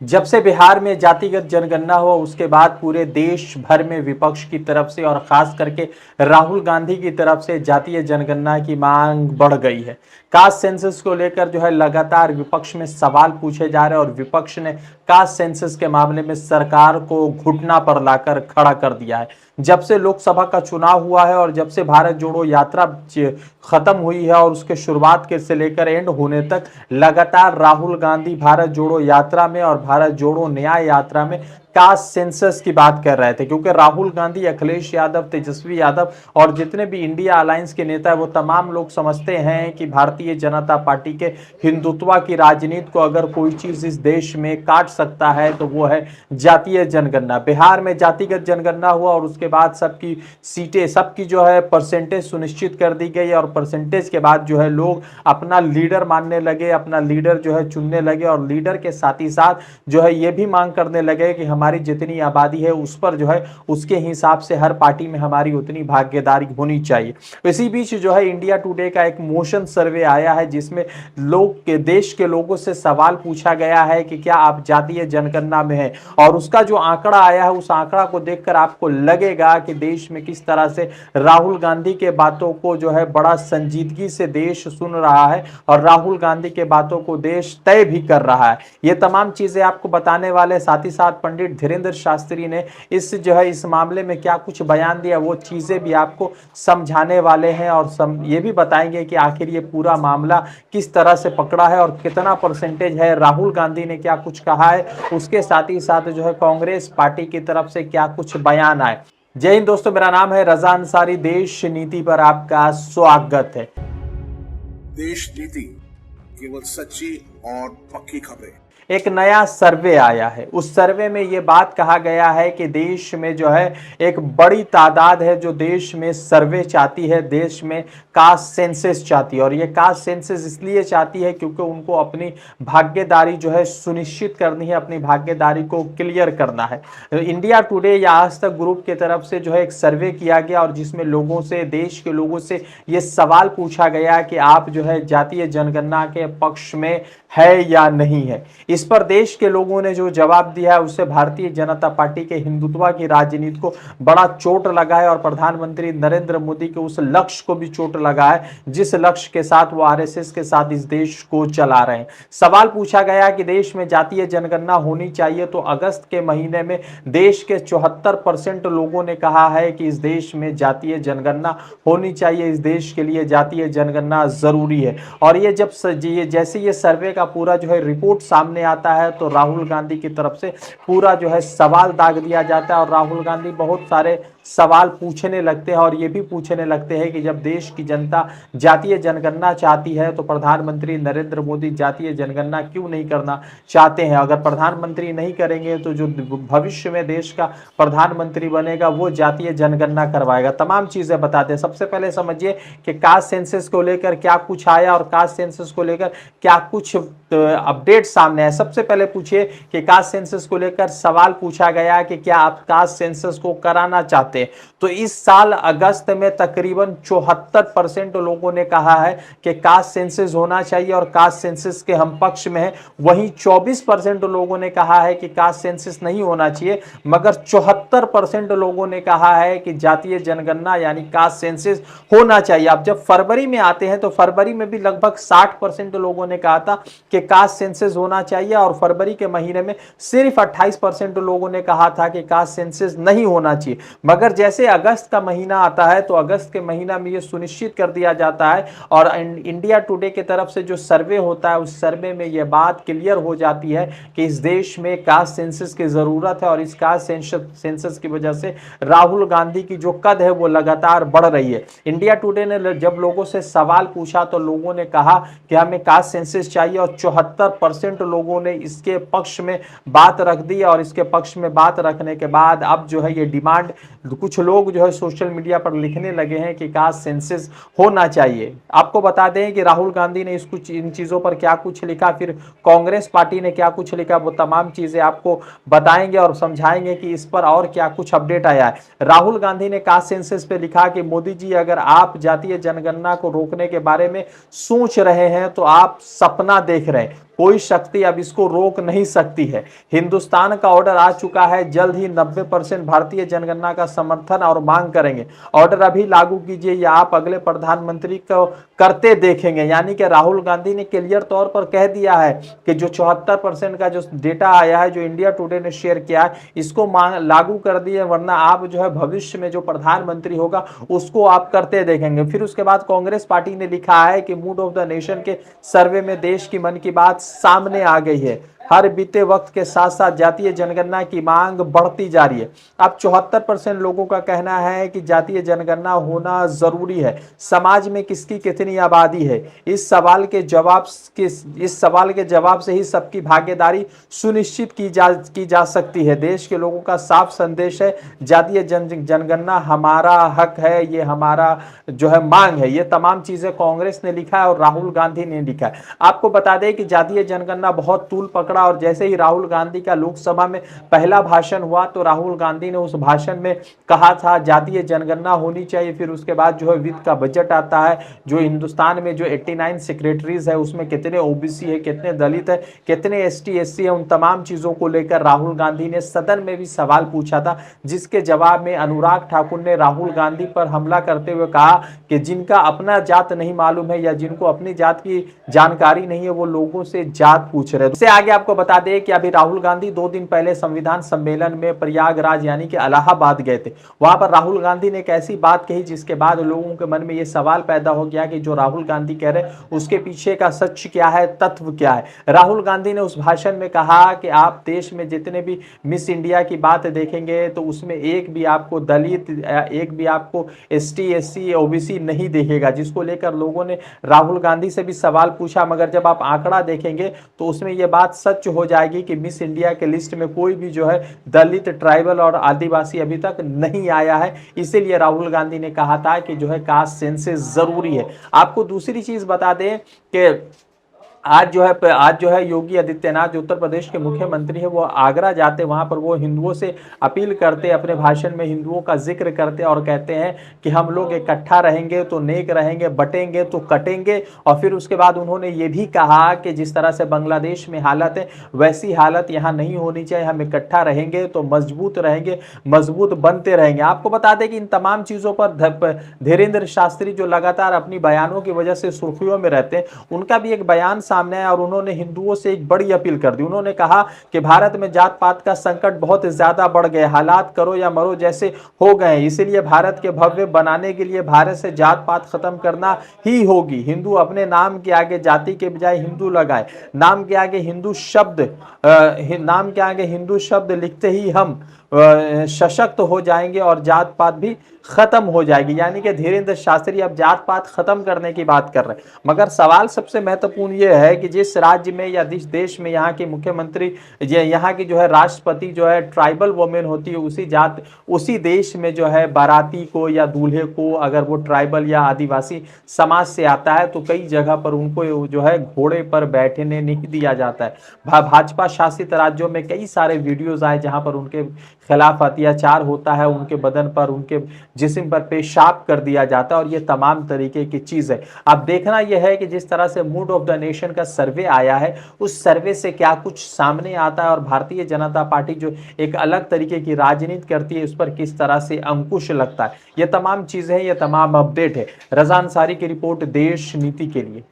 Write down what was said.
जब से बिहार में जातिगत जनगणना हुआ उसके बाद पूरे देश भर में विपक्ष की तरफ से और खास करके राहुल गांधी की तरफ से जातीय जनगणना की मांग बढ़ गई है। कास्ट सेंसस को लेकर जो है लगातार विपक्ष में सवाल पूछे जा रहे हैं और विपक्ष ने कास्ट सेंसस के मामले में सरकार को घुटना पर लाकर खड़ा कर दिया है। जब से लोकसभा का चुनाव हुआ है और जब से भारत जोड़ो यात्रा खत्म हुई है और उसके शुरुआत के से लेकर एंड होने तक लगातार राहुल गांधी भारत जोड़ो यात्रा में और भारत जोड़ो न्याय यात्रा में कास्ट सेंसस की बात कर रहे थे, क्योंकि राहुल गांधी, अखिलेश यादव, तेजस्वी यादव और जितने भी इंडिया अलायंस के नेता है वो तमाम लोग समझते हैं कि भारतीय जनता पार्टी के हिंदुत्व की राजनीति को अगर कोई चीज इस देश में काट सकता है तो वो है जातीय जनगणना। बिहार में जातिगत जनगणना हुआ और उसके बाद सबकी सीटें, सबकी जो है परसेंटेज सुनिश्चित कर दी गई और परसेंटेज के बाद जो है लोग अपना लीडर मानने लगे, अपना लीडर जो है चुनने लगे और लीडर के साथ ही साथ जो है ये भी मांग करने लगे कि हमारी जितनी आबादी है उस पर जो है उसके हिसाब से हर पार्टी में हमारी उतनी भागीदारी होनी चाहिए। इसी बीच जो है इंडिया टुडे का एक मोशन सर्वे आया है जिसमें लोग के देश के लोगों से सवाल पूछा गया है कि क्या आप जातीय जनगणना में हैं, और उसका जो आंकड़ा आया है उस आंकड़ा को देखकर आपको लगेगा कि देश में किस तरह से राहुल गांधी के बातों को जो है बड़ा संजीदगी से देश सुन रहा है और राहुल गांधी के बातों को देश तय भी कर रहा है। ये तमाम चीजें आपको बताने वाले, साथ ही साथ पंडित धीरेन्द्र शास्त्री ने इस जो है इस मामले में क्या कुछ बयान दिया वो चीजें भी आपको समझाने वाले हैं और ये भी बताएंगे कि आखिर ये पूरा मामला किस तरह से पकड़ा है और कितना परसेंटेज है, राहुल गांधी ने क्या कुछ कहा है, उसके साथ ही साथ जो है कांग्रेस पार्टी की तरफ से क्या कुछ बयान आए। जय हिंद दोस्तों, मेरा नाम है रजा अंसारी। देश नीति पर आपका स्वागत है। देश नीति, केवल सच्ची और पक्की खबरें। एक नया सर्वे आया है, उस सर्वे में यह बात कहा गया है कि देश में जो है एक बड़ी तादाद है जो देश में सर्वे चाहती है, देश में कास्ट सेंसस चाहती है। और ये कास्ट सेंसस इसलिए चाहती है क्योंकि उनको अपनी भागीदारी जो है सुनिश्चित करनी है, अपनी भागीदारी को क्लियर करना है। इंडिया टुडे या आज तक ग्रुप की तरफ से जो है एक सर्वे किया गया और जिसमें लोगों से, देश के लोगों से ये सवाल पूछा गया कि आप जो है जातीय जनगणना के पक्ष में है या नहीं है। इस पर देश के लोगों ने जो जवाब दिया है उससे भारतीय जनता पार्टी के हिंदुत्व की राजनीति को बड़ा चोट लगा है और प्रधानमंत्री नरेंद्र मोदी के उस लक्ष्य को भी चोट लगा है जिस लक्ष्य के साथ वो आरएसएस के साथ इस देश को चला रहे हैं। सवाल पूछा गया कि देश में जातीय जनगणना होनी चाहिए, तो अगस्त के महीने में देश के 74% लोगों ने कहा है कि इस देश में जातीय जनगणना होनी चाहिए, इस देश के लिए जातीय जनगणना जरूरी है। और ये जब जैसे ये सर्वे का पूरा जो है रिपोर्ट सामने आता है तो राहुल गांधी की तरफ से पूरा जो है सवाल दाग दिया जाता है और राहुल गांधी बहुत सारे सवाल पूछने लगते हैं और ये भी पूछने लगते हैं कि जब देश की जनता जातीय जनगणना चाहती है तो प्रधानमंत्री नरेंद्र मोदी जातीय जनगणना क्यों नहीं करना चाहते हैं। अगर प्रधानमंत्री नहीं करेंगे तो जो भविष्य में देश का प्रधानमंत्री बनेगा वो जातीय जनगणना करवाएगा। तमाम चीजें बताते हैं। सबसे पहले समझिए कि कास्ट सेंसस को लेकर क्या कुछ आया और कास्ट सेंसस को लेकर क्या कुछ अपडेट सामने है। सबसे पहले पूछिए कि कास्ट सेंसस को लेकर सवाल पूछा गया कि क्या आप कास्ट सेंसस को कराना चाहते हैं, तो इस साल अगस्त में तकरीबन 74% लोगों ने कहा है कि कास्ट सेंसस होना चाहिए और कास्ट सेंसस के हम पक्ष में है। वहीं 24% लोगों ने कहा है कि कास्ट सेंसस नहीं होना चाहिए, मगर 74% लोगों ने कहा है कि जातीय जनगणना यानी कास्ट सेंसस होना चाहिए। अब जब फरवरी में आते हैं तो फरवरी में भी लगभग 60% लोगों ने कहा था कि कास्ट सेंसस होना चाहिए और फरवरी के महीने में सिर्फ 28% लोगों ने कहा था कि कास्ट सेंसस नहीं होना चाहिए। मगर जैसे अगस्त का महीना आता है तो अगस्त के महीना में यह सुनिश्चित कर दिया जाता है और इंडिया टुडे की तरफ से जो सर्वे होता है उस सर्वे में यह बात क्लियर हो जाती है कि इस देश में कास्ट सेंसस की जरूरत है और इस कास्ट सेंसस की वजह से राहुल गांधी की जो कद है वो लगातार बढ़ रही है। इंडिया टुडे ने जब लोगों से सवाल पूछा तो लोगों ने कहा कि हमें कास्ट सेंसस चाहिए और 74% लोगों ने इसके पक्ष में बात रख दी और इसके पक्ष में बात रखने के बाद अब जो है ये डिमांड कुछ लोग जो है सोशल मीडिया पर लिखने लगे हैं कि काश सेंसस होना चाहिए। आपको बता दें कि राहुल गांधी ने इन चीज़ों पर क्या कुछ लिखा, फिर कांग्रेस पार्टी ने क्या कुछ लिखा, वो तमाम चीज़ें आपको बताएंगे और समझाएंगे कि इस पर और क्या कुछ अपडेट आया है। राहुल गांधी ने कास्ट सेंसस पे लिखा कि मोदी जी, अगर आप जातीय जनगणना को रोकने के बारे में सोच रहे हैं तो आप सपना देख रहे हैं, कोई शक्ति अब इसको रोक नहीं सकती है। हिंदुस्तान का ऑर्डर आ चुका है, जल्द ही 90% भारतीय जनगणना का समर्थन और मांग करेंगे। ऑर्डर अभी लागू कीजिए या आप अगले प्रधानमंत्री को करते देखेंगे। यानी कि राहुल गांधी ने क्लियर तौर पर कह दिया है कि जो 74% का जो डेटा आया है, जो इंडिया टुडे ने शेयर किया है, इसको लागू कर दिए, वरना आप जो है भविष्य में जो प्रधानमंत्री होगा उसको आप करते देखेंगे। फिर उसके बाद कांग्रेस पार्टी ने लिखा है कि मूड ऑफ द नेशन के सर्वे में देश की मन की बात सामने आ गई है। हर बीते वक्त के साथ साथ जातीय जनगणना की मांग बढ़ती जा रही है। अब 74% लोगों का कहना है कि जातीय जनगणना होना जरूरी है। समाज में किसकी कितनी आबादी है, इस सवाल के जवाब से ही सबकी भागीदारी सुनिश्चित की जा सकती है। देश के लोगों का साफ संदेश है, जातीय जनगणना हमारा हक है, ये हमारा जो है मांग है। ये तमाम चीजें कांग्रेस ने लिखा है और राहुल गांधी ने लिखा है। आपको बता दें कि जातीय जनगणना बहुत तूल पकड़ा और जैसे ही राहुल गांधी का लोकसभा में पहला भाषण हुआ तो राहुल गांधी ने उस भाषण में कहा था जातीय जनगणना होनी चाहिए। फिर उसके बाद जो है वित्त का बजट आता है, जो हिंदुस्तान में जो 89 सेक्रेटरीज है उसमें कितने ओबीसी है, कितने दलित है, कितने एसटी एससी है, उन तमाम चीजों को लेकर राहुल गांधी ने सदन में भी सवाल पूछा था, जिसके जवाब में अनुराग ठाकुर ने राहुल गांधी पर हमला करते हुए कहा कि जिनका अपना जात नहीं मालूम है या जिनको अपनी जात की जानकारी नहीं है वो लोगों से जात पूछ रहे हैं। उससे आगे आपको बता दें कि अभी राहुल गांधी 2 दिन पहले संविधान सम्मेलन में प्रयागराज यानी कि इलाहाबाद गए थे। वहां पर राहुल गांधी ने एक ऐसी बात कही जिसके बाद लोगों के मन में यह सवाल पैदा हो गया कि जो राहुल गांधी कह रहे हैं उसके पीछे का सच क्या है, तत्व क्या है। राहुल गांधी ने उस भाषण में कहा कि आप देश में जितने भी मिस इंडिया की बात देखेंगे तो उसमें एक भी आपको दलित, एक भी आपको एसटी एससी ओबीसी नहीं देखेगा, जिसको लेकर लोगों ने राहुल गांधी से भी सवाल पूछा। मगर जब आप आंकड़ा देखेंगे तो उसमें यह बात सच हो जाएगी कि मिस इंडिया के लिस्ट में कोई भी जो है दलित, ट्राइबल और आदिवासी अभी तक नहीं आया है। इसीलिए राहुल गांधी ने कहा था कि जो है कास्ट सेंसस जरूरी है। आपको दूसरी चीज बता दें कि आज जो है योगी आदित्यनाथ जो उत्तर प्रदेश के मुख्यमंत्री है वो आगरा जाते, वहां पर वो हिंदुओं से अपील करते, अपने भाषण में हिंदुओं का जिक्र करते और कहते हैं कि हम लोग इकट्ठा रहेंगे तो नेक रहेंगे, बटेंगे तो कटेंगे। और फिर उसके बाद उन्होंने ये भी कहा कि जिस तरह से बांग्लादेश में हालत है वैसी हालत यहाँ नहीं होनी चाहिए, हम इकट्ठा रहेंगे तो मजबूत रहेंगे, मजबूत बनते रहेंगे। आपको बता दें कि इन तमाम चीजों पर धीरेन्द्र शास्त्री जो लगातार अपनी बयानों की वजह से सुर्खियों में रहते हैं, उनका भी एक बयान सामने आया और उन्होंने हिंदुओं से एक बड़ी अपील कर दी। उन्होंने कहा कि भारत में जात पात का संकट बहुत ज्यादा बढ़ गया, हालात करो या मरो जैसे हो गए, इसलिए भारत के भव्य बनाने के लिए भारत से जात पात खत्म करना ही होगी। हिंदू अपने नाम के आगे जाति के बजाय हिंदू लगाए, नाम के आगे हिंदू शब्द लिखते ही हम सशक्त हो जाएंगे और जात पात भी खत्म हो जाएगी। यानी कि धीरेन्द्र शास्त्री अब जात पात खत्म करने की बात कर रहे हैं। मगर सवाल सबसे महत्वपूर्ण यह है कि जिस राज्य में या जिस देश में यहाँ के मुख्यमंत्री, यहाँ की जो है राष्ट्रपति जो है ट्राइबल वुमेन होती है, उसी देश में जो है बाराती को या दूल्हे को अगर वो ट्राइबल या आदिवासी समाज से आता है तो कई जगह पर उनको जो है घोड़े पर बैठने नहीं दिया जाता है। भाजपा शासित राज्यों में कई सारे वीडियोज आए जहां पर उनके खिलाफ अत्याचार होता है, उनके बदन पर, उनके जिस्म पर पेशाब कर दिया जाता है और ये तमाम तरीके की चीज है। अब देखना यह है कि जिस तरह से मूड ऑफ द नेशन का सर्वे आया है उस सर्वे से क्या कुछ सामने आता है और भारतीय जनता पार्टी जो एक अलग तरीके की राजनीति करती है उस पर किस तरह से अंकुश लगता है। ये तमाम चीजें, ये तमाम अपडेट है। रज़ा अंसारी की रिपोर्ट, देश नीति के लिए।